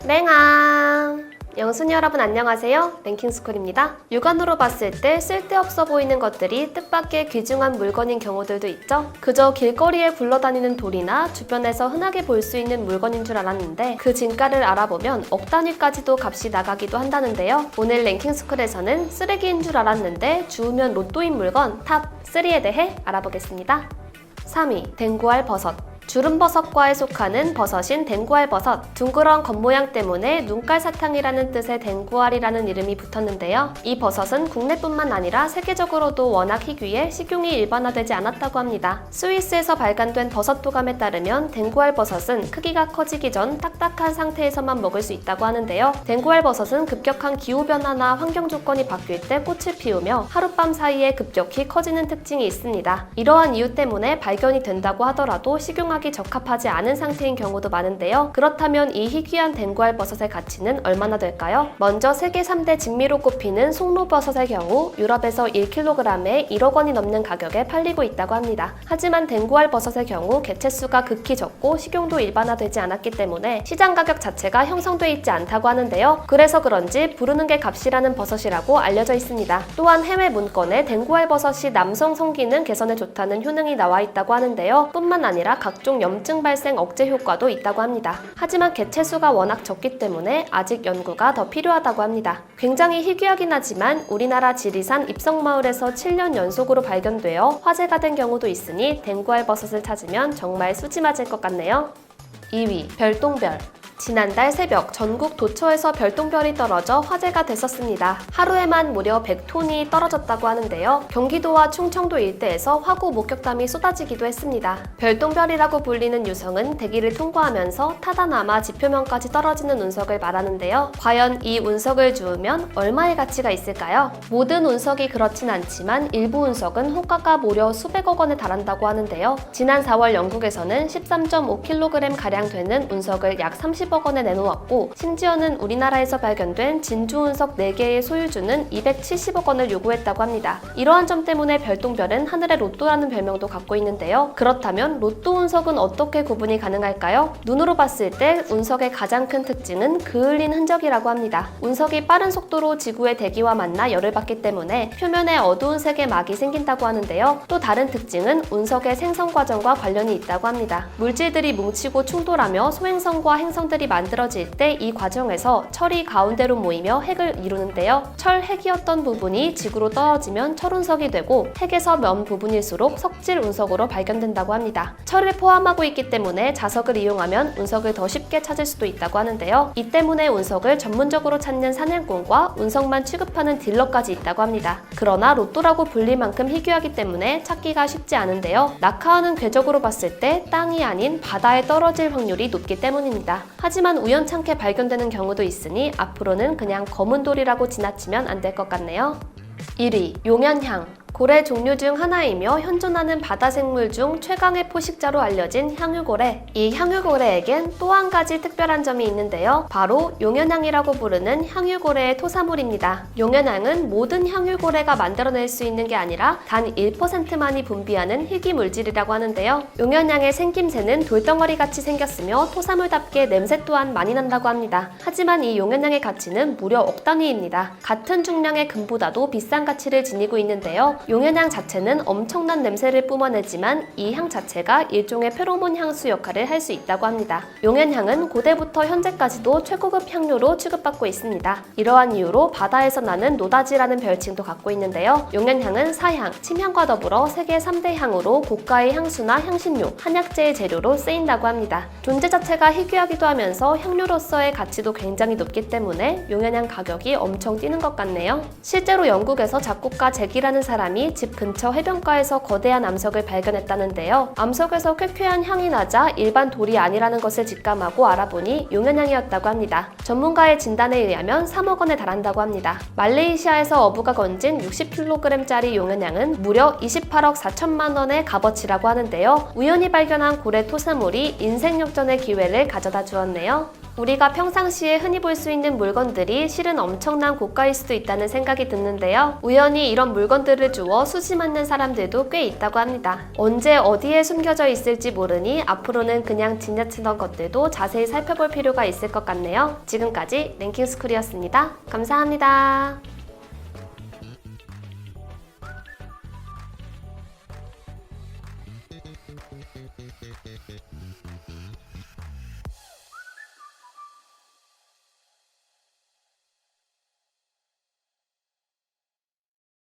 랭아! 영순이 여러분 안녕하세요. 랭킹스쿨입니다. 육안으로 봤을 때 쓸데없어 보이는 것들이 뜻밖의 귀중한 물건인 경우들도 있죠. 그저 길거리에 굴러다니는 돌이나 주변에서 흔하게 볼 수 있는 물건인 줄 알았는데 그 진가를 알아보면 억 단위까지도 값이 나가기도 한다는데요. 오늘 랭킹스쿨에서는 쓰레기인 줄 알았는데 주우면 로또인 물건 탑 3에 대해 알아보겠습니다. 3위, 댕구알 버섯. 주름버섯과에 속하는 버섯인 댕구알 버섯. 둥그런 겉모양 때문에 눈깔 사탕이라는 뜻의 댕구알이라는 이름이 붙었는데요. 이 버섯은 국내뿐만 아니라 세계적으로도 워낙 희귀해 식용이 일반화되지 않았다고 합니다. 스위스에서 발간된 버섯 도감에 따르면 댕구알 버섯은 크기가 커지기 전 딱딱한 상태에서만 먹을 수 있다고 하는데요. 댕구알 버섯은 급격한 기후변화나 환경 조건이 바뀔 때 꽃을 피우며 하룻밤 사이에 급격히 커지는 특징이 있습니다. 이러한 이유 때문에 발견이 된다고 하더라도 식용하기 적합하지 않은 상태인 경우도 많은데요. 그렇다면 이 희귀한 댕구알 버섯의 가치는 얼마나 될까요? 먼저 세계 3대 진미로 꼽히는 송로버섯의 경우 유럽에서 1kg에 1억 원이 넘는 가격에 팔리고 있다고 합니다. 하지만 댕구알 버섯의 경우 개체수가 극히 적고 식용도 일반화되지 않았기 때문에 시장 가격 자체가 형성돼 있지 않다고 하는데요. 그래서 그런지 부르는 게 값이라는 버섯이라고 알려져 있습니다. 또한 해외 문건에 댕구알 버섯이 남성 성기능 개선에 좋다는 효능이 나와 있다고 하는데요. 뿐만 아니라 각종 염증 발생 억제 효과도 있다고 합니다. 하지만 개체수가 워낙 적기 때문에 아직 연구가 더 필요하다고 합니다. 굉장히 희귀하긴 하지만 우리나라 지리산 입성마을에서 7년 연속으로 발견되어 화제가 된 경우도 있으니 댕구알 버섯을 찾으면 정말 수지 맞을 것 같네요. 2위, 별똥별. 지난달 새벽 전국 도처에서 별똥별이 떨어져 화제가 됐었습니다. 하루에만 무려 100톤이 떨어졌다고 하는데요. 경기도와 충청도 일대에서 화구 목격담이 쏟아지기도 했습니다. 별똥별이라고 불리는 유성은 대기를 통과하면서 타다남아 지표면까지 떨어지는 운석을 말하는데요. 과연 이 운석을 주우면 얼마의 가치가 있을까요? 모든 운석이 그렇진 않지만 일부 운석은 호가가 무려 수백억 원에 달한다고 하는데요. 지난 4월 영국에서는 13.5kg가량 되는 운석을 약 30억 원에 내놓았고 심지어는 우리나라에서 발견된 진주운석 4개의 소유주는 270억 원을 요구했다고 합니다. 이러한 점 때문에 별똥별은 하늘의 로또라는 별명도 갖고 있는데요. 그렇다면 로또 운석은 어떻게 구분이 가능할까요? 눈으로 봤을 때 운석의 가장 큰 특징은 그을린 흔적이라고 합니다. 운석이 빠른 속도로 지구의 대기와 만나 열을 받기 때문에 표면에 어두운 색의 막이 생긴다고 하는데요. 또 다른 특징은 운석의 생성 과정과 관련이 있다고 합니다. 물질들이 뭉치고 충돌하며 소행성과 행성들이 만들어질 때 이 과정에서 철이 가운데로 모이며 핵을 이루는데요. 철 핵이었던 부분이 지구로 떨어지면 철운석이 되고 핵에서 면 부분일수록 석질 운석으로 발견된다고 합니다. 철을 포함하고 있기 때문에 자석을 이용하면 운석을 더 쉽게 찾을 수도 있다고 하는데요. 이 때문에 운석을 전문적으로 찾는 사냥꾼과 운석만 취급하는 딜러까지 있다고 합니다. 그러나 로또라고 불릴 만큼 희귀하기 때문에 찾기가 쉽지 않은데요. 낙하하는 궤적으로 봤을 때 땅이 아닌 바다에 떨어질 확률이 높기 때문입니다. 하지만 우연찮게 발견되는 경우도 있으니 앞으로는 그냥 검은 돌이라고 지나치면 안 될 것 같네요. 1위, 용연향. 고래 종류 중 하나이며 현존하는 바다 생물 중 최강의 포식자로 알려진 향유고래. 이 향유고래에겐 또 한 가지 특별한 점이 있는데요. 바로 용연향이라고 부르는 향유고래의 토사물입니다. 용연향은 모든 향유고래가 만들어낼 수 있는 게 아니라 단 1%만이 분비하는 희귀 물질이라고 하는데요. 용연향의 생김새는 돌덩어리 같이 생겼으며 토사물답게 냄새 또한 많이 난다고 합니다. 하지만 이 용연향의 가치는 무려 억 단위입니다. 같은 중량의 금보다도 비싼 가치를 지니고 있는데요. 용연향 자체는 엄청난 냄새를 뿜어내지만 이 향 자체가 일종의 페로몬 향수 역할을 할 수 있다고 합니다. 용연향은 고대부터 현재까지도 최고급 향료로 취급받고 있습니다. 이러한 이유로 바다에서 나는 노다지라는 별칭도 갖고 있는데요. 용연향은 사향, 침향과 더불어 세계 3대 향으로 고가의 향수나 향신료, 한약재의 재료로 쓰인다고 합니다. 존재 자체가 희귀하기도 하면서 향료로서의 가치도 굉장히 높기 때문에 용연향 가격이 엄청 뛰는 것 같네요. 실제로 영국에서 작곡가 잭이라는 사람이 집 근처 해변가에서 거대한 암석을 발견했다는데요. 암석에서 쾌쾌한 향이 나자 일반 돌이 아니라는 것을 직감하고 알아보니 용연향이었다고 합니다. 전문가의 진단에 의하면 3억 원에 달한다고 합니다. 말레이시아에서 어부가 건진 60kg짜리 용연향은 무려 28억 4천만 원의 값어치라고 하는데요. 우연히 발견한 고래 토사물이 인생 역전의 기회를 가져다 주었네요. 우리가 평상시에 흔히 볼 수 있는 물건들이 실은 엄청난 고가일 수도 있다는 생각이 드는데요. 우연히 이런 물건들을 주워 수심하는 사람들도 꽤 있다고 합니다. 언제 어디에 숨겨져 있을지 모르니 앞으로는 그냥 지나치던 것들도 자세히 살펴볼 필요가 있을 것 같네요. 지금까지 랭킹스쿨이었습니다. 감사합니다.